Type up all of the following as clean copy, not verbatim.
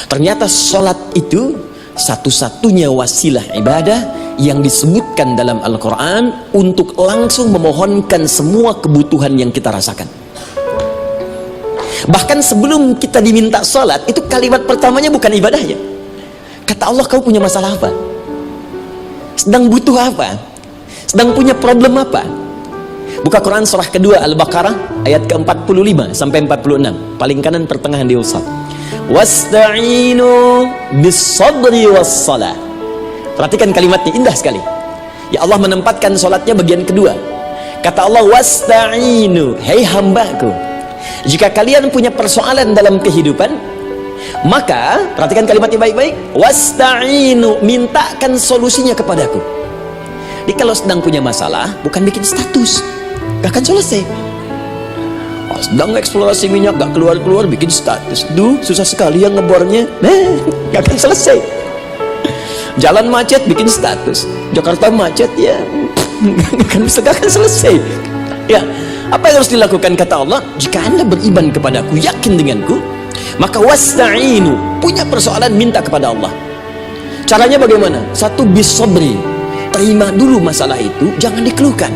Ternyata sholat itu satu-satunya wasilah ibadah yang disebutkan dalam Al-Quran untuk langsung memohonkan semua kebutuhan yang kita rasakan. Bahkan sebelum kita diminta sholat, itu kalimat pertamanya bukan ibadahnya. Kata Allah, kau punya masalah apa? Sedang butuh apa? Sedang punya problem apa? Buka Quran surah kedua Al-Baqarah ayat ke-45 sampai 46, paling kanan pertengahan di usap. Wasta'inu bis-sabri was-salah. Perhatikan kalimatnya, indah sekali. Ya Allah menempatkan sholatnya bagian kedua. Kata Allah, wasta'inu, hei hambaku, jika kalian punya persoalan dalam kehidupan, maka perhatikan kalimatnya baik-baik, wasta'inu, mintakan solusinya kepadaku. Jadi kalau sedang punya masalah, bukan bikin status, gak akan selesai. Sedang eksplorasi minyak gak keluar-keluar, bikin status, duh susah sekali yang ngebornya, gak akan selesai. Jalan macet, bikin status, Jakarta macet, ya gak akan selesai. Ya, apa yang harus dilakukan? Kata Allah, jika anda beriman kepadaku, yakin denganku, maka wasta'inu, punya persoalan, minta kepada Allah. Caranya bagaimana? Satu, bis-sabri, terima dulu masalah itu, jangan dikeluhkan.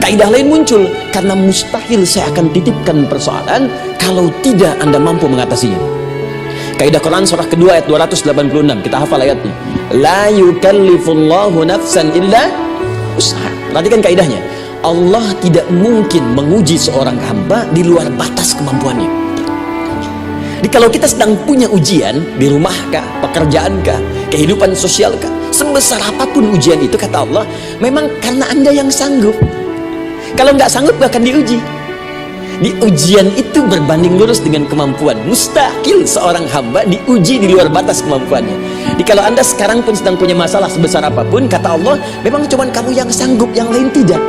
Kaidah lain muncul, karena mustahil saya akan titipkan persoalan kalau tidak anda mampu mengatasinya. Kaidah Quran surah kedua ayat 286, kita hafal ayatnya. La yukallifullahu nafsan illa usaha. Perhatikan kaidahnya, Allah tidak mungkin menguji seorang hamba di luar batas kemampuannya. Jadi kalau kita sedang punya ujian di rumahkah, pekerjaankah, kehidupan sosialkah, sebesar apapun ujian itu, kata Allah, memang karena anda yang sanggup. Kalau nggak sanggup gak akan diuji. Di ujian itu berbanding lurus dengan kemampuan. Mustahil seorang hamba diuji di luar batas kemampuannya. Jadi kalau anda sekarang pun sedang punya masalah sebesar apapun, kata Allah, memang cuma kamu yang sanggup, yang lain tidak.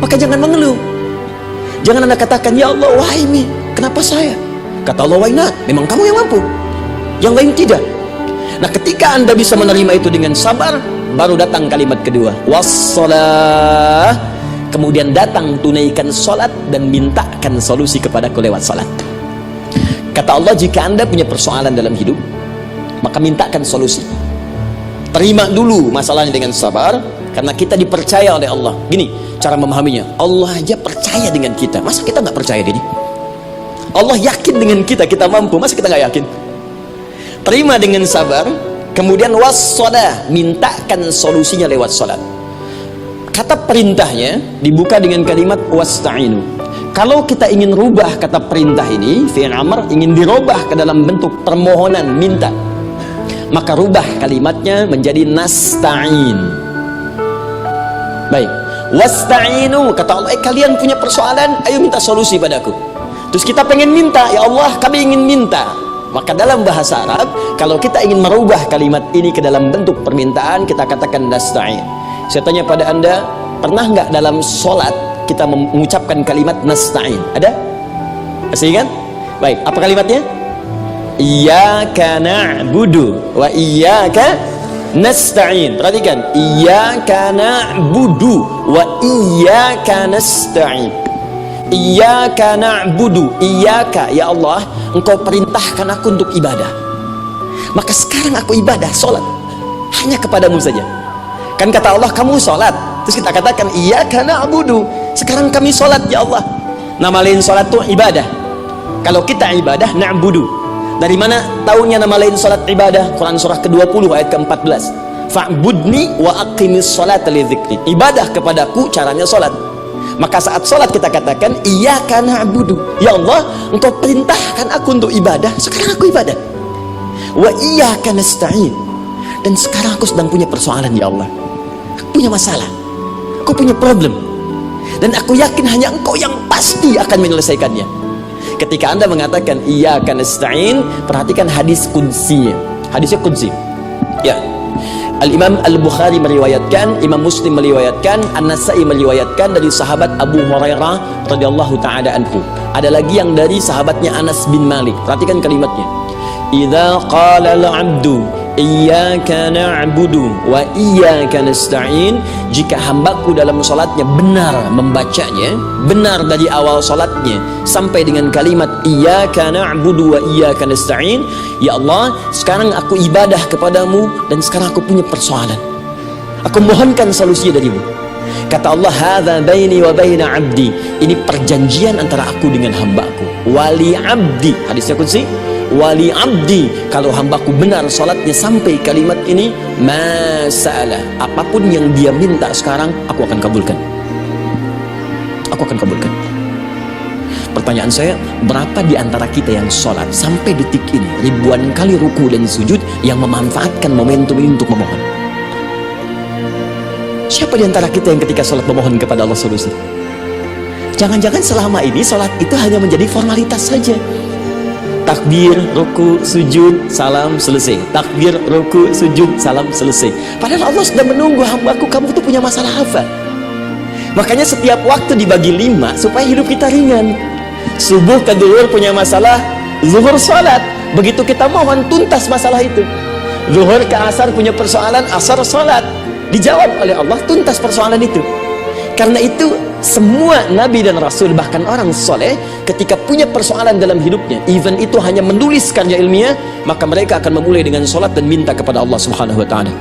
Maka jangan mengeluh. Jangan anda katakan, ya Allah, why me? Kenapa saya? Kata Allah, why not? Memang kamu yang mampu, yang lain tidak. Nah, ketika anda bisa menerima itu dengan sabar, baru datang kalimat kedua, wassalah. Kemudian datang, tunaikan sholat dan mintakan solusi kepadaku lewat sholat. Kata Allah, jika anda punya persoalan dalam hidup, maka mintakan solusi. Terima dulu masalahnya dengan sabar, karena kita dipercaya oleh Allah. Gini cara memahaminya, Allah aja percaya dengan kita, masa kita nggak percaya diri? Allah yakin dengan kita, kita mampu, masa kita nggak yakin? Terima dengan sabar, kemudian wassalah, mintakan solusinya lewat sholat. Kata perintahnya dibuka dengan kalimat wasta'inu. Kalau kita ingin rubah kata perintah ini, fi'il amr, ingin dirubah ke dalam bentuk permohonan, minta, maka rubah kalimatnya menjadi nasta'in. Baik, wasta'inu, kata Allah, kalian punya persoalan, ayo minta solusi padaku. Terus kita pengen minta, ya Allah, kami ingin minta. Maka dalam bahasa Arab, kalau kita ingin merubah kalimat ini ke dalam bentuk permintaan, kita katakan nasta'in. Saya tanya pada anda, pernah nggak dalam sholat kita mengucapkan kalimat nasta'in? Ada? Masih ingat? Baik, apa kalimatnya? Iyyaka na'budu wa iyyaka nasta'in. Perhatikan, iyyaka na'budu wa iyyaka nasta'in. Iyyaka na'budu, iyyaka, ya Allah, engkau perintahkan aku untuk ibadah, maka sekarang aku ibadah, sholat hanya kepadamu saja. Kan kata Allah, kamu sholat, terus kita katakan iyyaka na'budu, sekarang kami sholat, ya Allah. Nama lain sholat itu ibadah. Kalau kita ibadah, na'budu. Dari mana tahunya nama lain sholat ibadah? Quran surah ke-20 ayat ke-14, fa'budni wa aqimis sholata li dzikri. Ibadah kepadaku caranya sholat. Maka saat sholat kita katakan iyyaka na'budu, ya Allah, engkau perintahkan aku untuk ibadah, sekarang aku ibadah. Wa iyyaka nasta'in, dan sekarang aku sedang punya persoalan, ya Allah, punya masalah, aku punya problem, dan aku yakin hanya engkau yang pasti akan menyelesaikannya. Ketika anda mengatakan iyyaka nasta'in, perhatikan hadis qudsinya. Hadisnya qudsi, ya, Al-Imam Al-Bukhari meriwayatkan, Imam Muslim meriwayatkan, An-Nasai meriwayatkan dari sahabat Abu Hurairah radhiyallahu ta'ala anhu. Ada lagi yang dari sahabatnya Anas bin Malik. Perhatikan kalimatnya, idza qala al-'abdu iyyaka na'budu wa iyyaka nasta'in, jika hambaku dalam salatnya benar membacanya, benar dari awal salatnya sampai dengan kalimat iyyaka na'budu wa iyyaka nasta'in, ya Allah, sekarang aku ibadah kepadamu dan sekarang aku punya persoalan, aku mohonkan solusi darimu. Kata Allah, hadza baini wa baina abdi, ini perjanjian antara aku dengan hambaku. Wali abdi, hadisnya qudsi, wali abdi, kalau hambaku benar salatnya sampai kalimat ini, masalah, apapun yang dia minta sekarang aku akan kabulkan, aku akan kabulkan. Pertanyaan saya, berapa di antara kita yang sholat sampai detik ini ribuan kali ruku dan sujud yang memanfaatkan momentum ini untuk memohon? Siapa di antara kita yang ketika sholat memohon kepada Allah solusi? Jangan-jangan selama ini sholat itu hanya menjadi formalitas saja. Takbir, ruku, sujud, salam, selesai. Takbir, ruku, sujud, salam, selesai. Padahal Allah sudah menunggu, hambaku, kamu tuh punya masalah apa? Makanya setiap waktu dibagi 5 supaya hidup kita ringan. Subuh ke zuhur punya masalah, zuhur sholat. Begitu kita mohon, tuntas masalah itu. Zuhur ke asar punya persoalan, asar sholat. Dijawab oleh Allah, tuntas persoalan itu. Karena itu semua nabi dan rasul, bahkan orang soleh, ketika punya persoalan dalam hidupnya, even itu hanya menulis karya ilmiah, maka mereka akan memulai dengan sholat dan minta kepada Allah Subhanahu wa ta'ala.